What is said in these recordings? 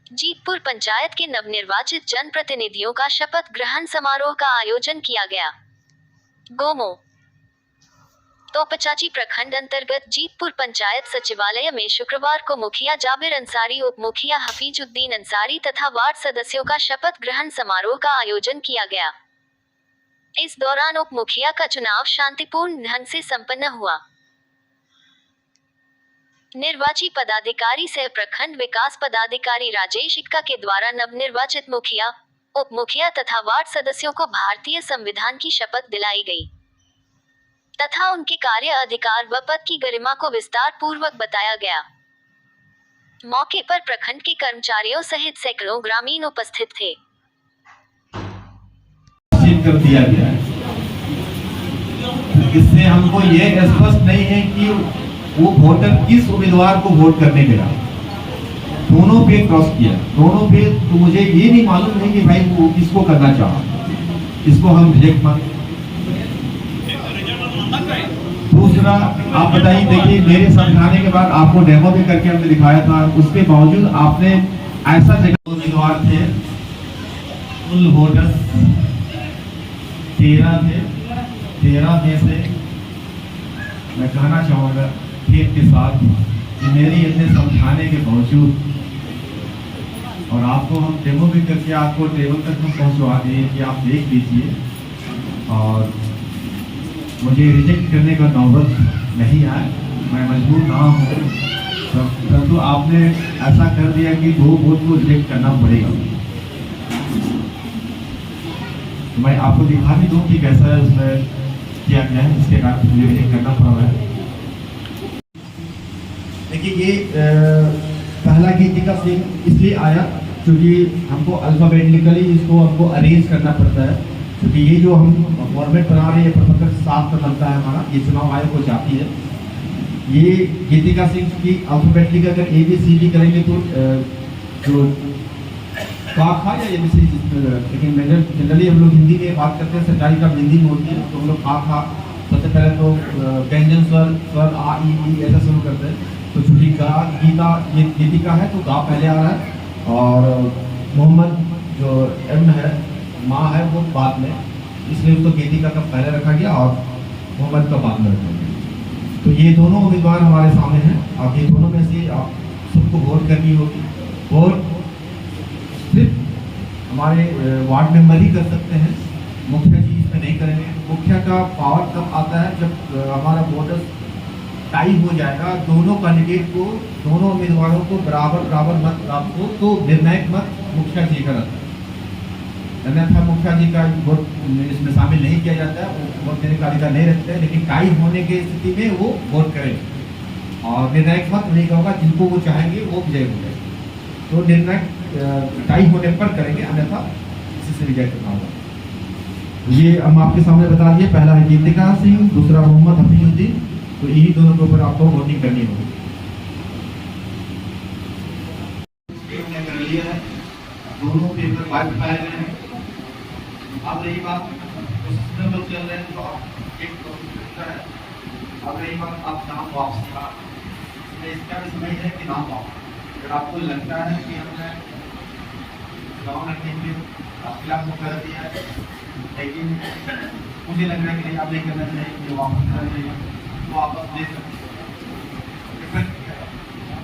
जीतपुर पंचायत के नवनिर्वाचित जनप्रतिनिधियों का शपथ ग्रहण समारोह का आयोजन किया गया। गोमो तोपचाची प्रखंड अंतर्गत जीतपुर पंचायत सचिवालय में शुक्रवार को मुखिया जाबिर अंसारी, उप मुखिया हफीजुद्दीन अंसारी तथा वार्ड सदस्यों का शपथ ग्रहण समारोह का आयोजन किया गया। इस दौरान उप मुखिया का चुनाव शांतिपूर्ण ढंग से संपन्न हुआ। निर्वाची पदाधिकारी सह प्रखंड विकास पदाधिकारी राजेश इक्का के द्वारा नवनिर्वाचित मुखिया, उप मुखिया तथा वार्ड सदस्यों को भारतीय संविधान की शपथ दिलाई गई तथा उनके कार्य अधिकार व पद की गरिमा को विस्तार पूर्वक बताया गया। मौके पर प्रखंड के कर्मचारियों सहित सैकड़ों ग्रामीण उपस्थित थे। कर दिया गया है। इससे हमको ये स्पष्ट नहीं है कि वो वोटर किस उम्मीदवार को वोट करने गया। दोनों पे क्रॉस किया, दोनों पे, तो मुझे ये नहीं मालूम है कि भाई वो किसको करना चाहा, इसको हम रिजेक्ट माने। दूसरा, आप बताइए, देखिए मेरे समझाने के बाद आपको डेमो भी करके हमने दिखाया था, उसके बावजूद आपने ऐसा जगह उम्मीदवार थे, कुल वोटर 13 थे। 13 में से मैं कहना चाहूँगा खेत के साथ कि मेरी इतने समझाने के बावजूद, और आपको हम डेमो भी करके आपको टेबल तक हम पहुँचवा दें कि आप देख लीजिए, और मुझे रिजेक्ट करने का नौबत नहीं आया, मैं मजबूर ना हूँ, परंतु आपने ऐसा कर दिया कि 2 वोट को रिजेक्ट करना पड़ेगा। मैं आपको दिखा भी दूं कि कैसा उसमें किया गया है, इसके कारण मुझे रिजेक्ट करना पड़ रहा है। देखिए ये पहला गीति का सिंह इसलिए आया क्योंकि हमको अल्फाबेटिकली इसको हमको अरेंज करना पड़ता है, क्योंकि ये जो हम फॉर्मेट बना रहे हैं प्रपत्र 7 का बनता है हमारा, ये चुनाव आयोग को जाती है। ये गीतिका सिंह की अल्फाबेटिकली अगर ABCD करेंगे तो जो काखा या ABCD, लेकिन जनरली हम लोग हिंदी में बात करते हैं, सरकारी का हिंदी में होती है, तो हम लोग काखा सबसे पहले तो व्यंजन स्वर आ ई ई ऐसा शुरू करते हैं। तो चूंकि गा गीता ये गीतिका है तो गा पहले आ रहा है, और मोहम्मद जो M है, माँ है, वो बाद में, इसलिए उसको गीतिका का पहले रखा गया और मोहम्मद का बाद में रखा गया। तो ये दोनों उम्मीदवार हमारे सामने हैं। अब ये दोनों में से आप सबको वोट करनी होगी। वोट सिर्फ हमारे वार्ड मेंबर ही कर सकते हैं, मुखिया जी इसमें नहीं करेंगे। मुखिया का पावर तब आता है जब हमारा वोटर टाई हो जाएगा, दोनों कैंडिडेट को, दोनों उम्मीदवारों को बराबर मत प्राप्त हो, तो निर्णायक मत मुखिया जी का रहता है। अन्यथा मुखिया जी का वोट इसमें शामिल नहीं किया जाता है, वो वोट देने का अधिकार नहीं रखते हैं, लेकिन टाई होने की स्थिति में वो वोट करेंगे और निर्णायक मत नहीं होगा, जिनको वो चाहेंगे वो विजय हो जाएगा। तो निर्णायक टाई होने पर करेंगे, अन्यथा किसी से विजय करना होगा। ये हम आपके सामने बता दिए, पहला है गीतिका सिंह, दूसरा मोहम्मद हफीजुद्दीन। तो यही दोनों के ऊपर आपको वोटिंग करनी होगी। दोनों पेपर पाए गए हैं। अब रही बात सिस्टम लोग चल रहे हैं तो एक है। अब रही बात आप नाम वापसी का, इसका भी समय है कि नाम वापस, अगर आपको लगता है कि हमने चुनाव लड़ने के लिए खिलाफ को कर दिया है, लेकिन मुझे लग रहा है कि नहीं, आप नहीं करना चाहिए, मुझे वापस करना चाहिए, तो वापस ले सकते।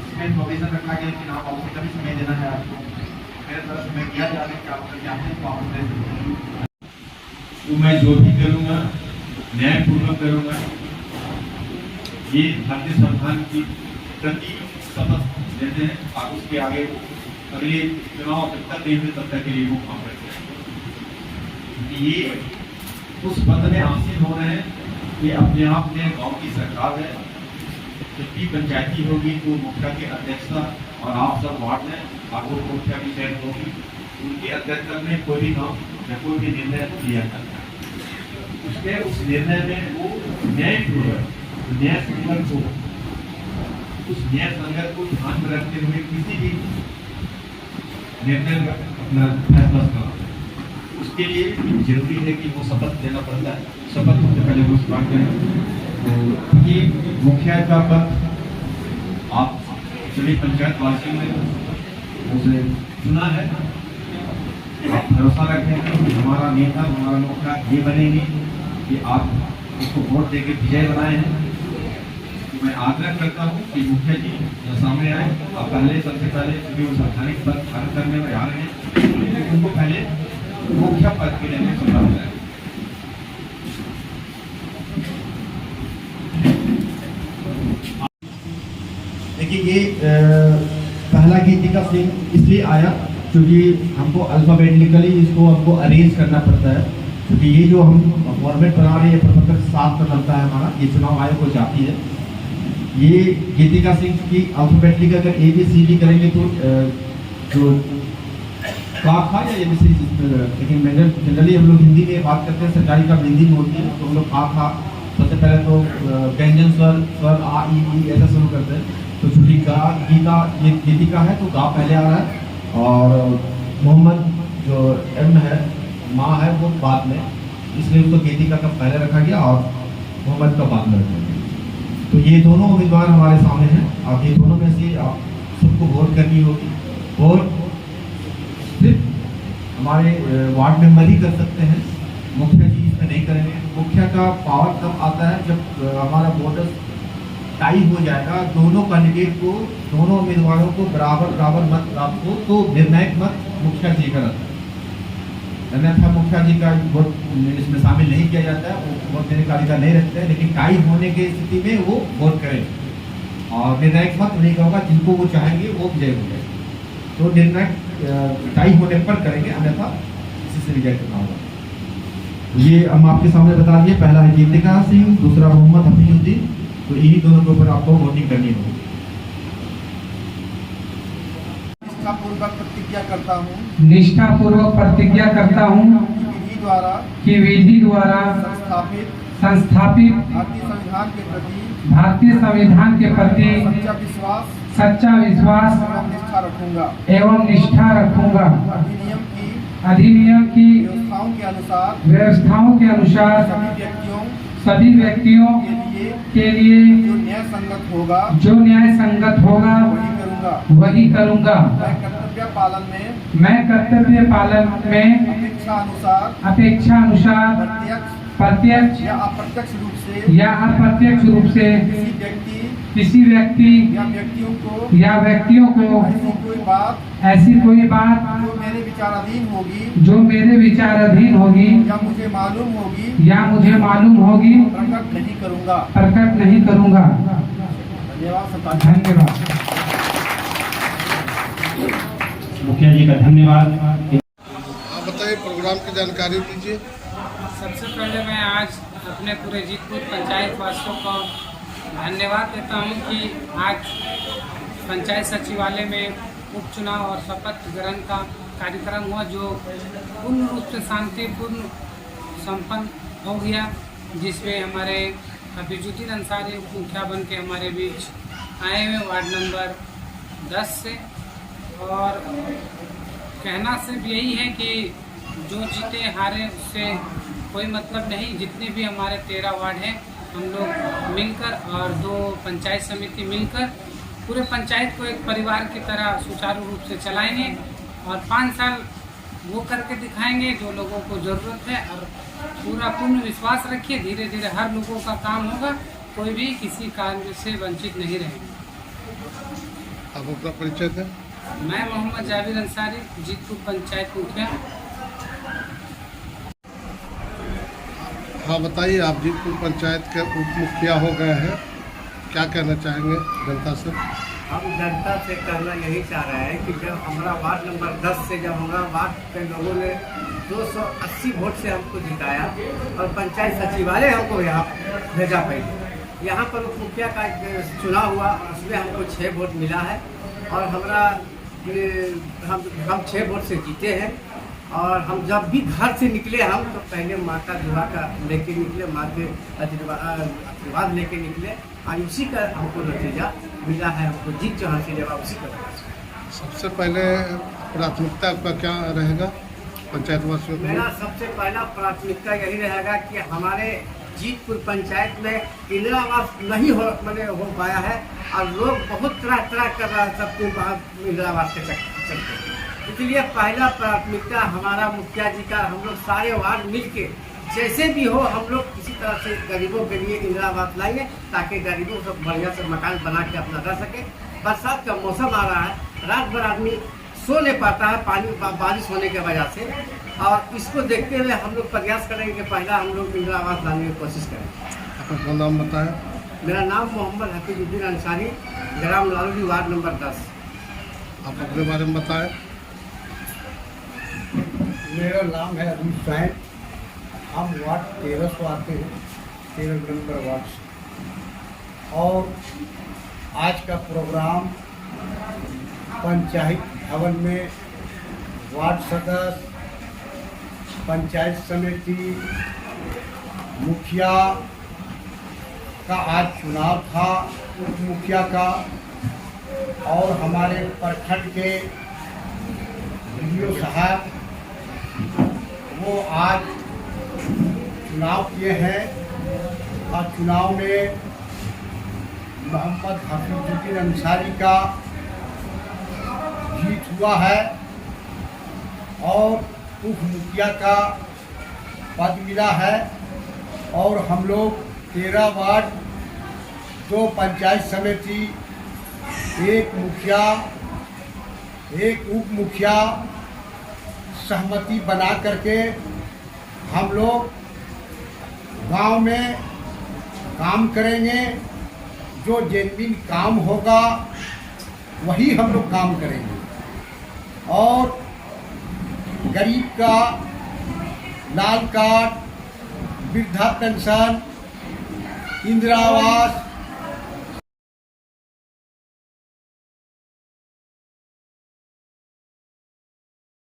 इसमें प्रोविजन रखा गया कि नाम वापसी का भी समय देना है आपको, मेरे तरफ से मैं किया जा रहा है कि आप करके वापस ले सकते हैं। तो मैं जो भी करूँगा न्यायपूर्वक करूँगा। ये भारतीय संविधान की प्रति शपथ लेते हैं और उसके आगे अगले चुनाव जब तक नहीं हुए तब तक के लिए वो काम करते हैं। ये उस पद में हासिल हो रहे हैं, ये अपने आप में गांव की सरकार है। जितनी पंचायती होगी वो मुखिया की अध्यक्षता, और आप सब वार्ड में आपको मुखिया की चयन होगी, उनकी अध्यक्षता में कोई भी काम या कोई भी निर्णय लिया जाता है। उसके उस निर्णय में वो न्यायपूर्वक, न्याय संगत हो, उस न्याय संगत को ध्यान में रखते हुए किसी भी निर्णय अपना फैसला करना, उसके लिए जरूरी है कि वो शपथ लेना पड़ता है। शपथ से पहले वो स्वीकार करें। तो ये मुखिया का पद आप सभी पंचायत वासियों में उसे चुना है। आप भरोसा रखें कि हमारा नेता, हमारा मुखिया ये बनेंगे कि आप उसको वोट देके विजय बनाए हैं। तो मैं आग्रह करता हूँ कि मुखिया जी जो सामने आए, आप पहले सबसे पहले क्योंकि वो संवैधानिक पद धारण करने में आ रहे हैं, उनको पहले मुखिया पद के लिए हमें संभव है। देखिए ये पहला गिनती का सीन इसलिए आया क्योंकि हमको अल्फाबेटिकली इसको हमको अरेंज करना पड़ता है, क्योंकि ये जो हम फॉर्मेट बना रहे हैं प्रपत्र 7 का बनता है हमारा, ये चुनाव आयोग को जाती है। ये गिनती का सीन की अल्फाबेटिकली अगर ABCD करेंगे तो जो का या ABC, लेकिन जनरली हम लोग हिंदी में बात करते हैं, सरकारी का हिंदी में होती है, तो हम लोग का सबसे पहले तो व्यंजन स्वर आ ई ऐसा शुरू करते हैं। तो चूंकि गीता ये गीतिका है तो गा पहले आ रहा है और मोहम्मद जो M है, माँ है, वो बाद में, इसलिए उसको गीतिका का पहले रखा गया और मोहम्मद का बाद में रखा गया। तो ये दोनों उम्मीदवार हमारे सामने हैं और ये दोनों में से आप सबको वोट करनी होगी। वोट सिर्फ हमारे वार्ड मेंबर ही कर सकते हैं, मुखिया जी इसमें नहीं करेंगे। मुखिया का पावर तब आता है जब हमारा वोटर टाई हो जाएगा, दोनों कैंडिडेट को, दोनों उम्मीदवारों को बराबर मत प्राप्त हो तो निर्णायक मत मुखिया जी का रहता है। अन्यथा मुखिया जी का वोट इसमें शामिल नहीं किया जाता है, वो वोट देने का अधिकार नहीं रखते हैं, लेकिन टाई होने की स्थिति में वो वोट करें और निर्णायक मत उन्हीं का होगा, जिनको वो चाहेंगे वो विजय होंगे। तो निर्णायक टाई होने पर करेंगे, अन्यथा किसी से विजय करना होगा। ये हम आपके सामने बता दिए, पहला है गीतिका सिंह, दूसरा मोहम्मद हफीजुद्दीन। तो इन्हीं दोनों के ऊपर आपको वोटिंग करनी होगी। निष्ठापूर्वक प्रतिज्ञा करता हूँ, निष्ठापूर्वक प्रतिज्ञा करता हूँ कि विधि द्वारा संस्थापित भारतीय संविधान के प्रति सच्चा विश्वास एवं निष्ठा रखूंगा। अधिनियम की व्यवस्थाओं के अनुसार सभी व्यक्तियों के लिए जो न्याय संगत होगा वही करूंगा। मैं कर्तव्य पालन में अपेक्षा अनुसार प्रत्यक्ष या अप्रत्यक्ष रूप से किसी व्यक्ति या व्यक्तियों को ऐसी कोई बात जो मेरे विचाराधीन होगी या मुझे मालूम होगी प्रकट नहीं करूंगा। धन्यवाद। मुखिया जी का धन्यवाद। आप बताइए, प्रोग्राम की जानकारी दीजिए। सबसे पहले मैं आज अपने पूरे जीतपुर पंचायत वासियों को धन्यवाद देता हूं कि आज पंचायत सचिवालय में उपचुनाव और शपथ ग्रहण का कार्यक्रम हुआ, जो पूर्ण रूप से शांतिपूर्ण संपन्न हो गया, जिसमें हमारे हफीजुद्दीन अंसारी उप मुखिया बन के हमारे बीच आए हुए वार्ड नंबर 10 से। और कहना सिर्फ यही है कि जो जीते हारे उससे कोई मतलब नहीं। जितने भी हमारे 13 वार्ड हैं, हम लोग मिलकर और 2 पंचायत समिति मिलकर पूरे पंचायत को एक परिवार की तरह सुचारू रूप से चलाएंगे और 5 साल वो करके दिखाएंगे जो लोगों को ज़रूरत है। और पूरा पूर्ण विश्वास रखिए, धीरे धीरे हर लोगों का काम होगा, कोई भी किसी कार्य से वंचित नहीं रहेगा। आप अपना परिचय दें। मैं मोहम्मद जावेद अंसारी, जीतपुर पंचायत मुखिया। हाँ बताइए, आप जीतपुर पंचायत के उप मुखिया हो गए हैं, क्या कहना चाहेंगे जनता से? हम जनता से कहना यही चाह रहे हैं कि जब हमारा वार्ड नंबर 10 से जब हमारा वार्ड के लोगों ने 280 वोट से हमको जिताया और पंचायत सचिवालय हमको यहाँ भेजा पहले, यहाँ पर उप मुखिया का चुनाव हुआ, उसमें हमको 6 वोट मिला है और हमारा हम 6 वोट से जीते हैं। और हम जब भी घर से निकले हम तो पहले माता दुआ का लेके निकले, माँ के आशीर्वाद लेके निकले और उसी का हमको नतीजा मिला है, हमको जीत जो हासिल है उसी का। सबसे पहले प्राथमिकता आपका क्या रहेगा पंचायत वासियों को? मेरा सबसे पहला प्राथमिकता यही रहेगा कि हमारे जीतपुर पंचायत में इंदिरा आवास नहीं हो पाया है और लोग बहुत तरह कर रहा है, सबको इंदिरा आवास के सकते हैं। इसलिए पहला प्राथमिकता हमारा मुखिया जी का, हम लोग सारे वार्ड मिल के जैसे भी हो हम लोग किसी तरह से गरीबों के लिए इंदिरा आवास लाएंगे, ताकि गरीबों को बढ़िया से मकान बना के अपना रह सके। बरसात का मौसम आ रहा है, रात भर आदमी सो नहीं पाता है बारिश होने की वजह से, और इसको देखते हुए हम लोग प्रयास करेंगे कि पहला हम लोग इंदिरा आवास लाने की कोशिश करें। अपना नाम बताएं। मेरा नाम मोहम्मद हफीजुद्दीन अंसारी, ग्राम लालूडी, वार्ड नंबर 10। आप अपने बारे में बताएं। मेरा नाम है अबू सैन, हम वार्ड 13 से आते हैं, 13 नंबर वार्ड से। और आज का प्रोग्राम पंचायत भवन में वार्ड सदस्य, पंचायत समिति, मुखिया का आज चुनाव था, उप मुखिया का, और हमारे प्रखंड के वीडियो साहब वो आज चुनाव किए हैं, और चुनाव में मोहम्मद हफीजुद्दीन अंसारी का जीत हुआ है, और उप मुखिया का पद मिला है। और हम लोग 13 वार्ड, 2 पंचायत समिति, 1 मुखिया, 1 उप मुखिया सहमति बना करके हम लोग गांव में काम करेंगे। जो जेन्युइन काम होगा वही हम लोग काम करेंगे, और गरीब का लाल कार्ड, वृद्धा पेंशन, इंदिरा आवास,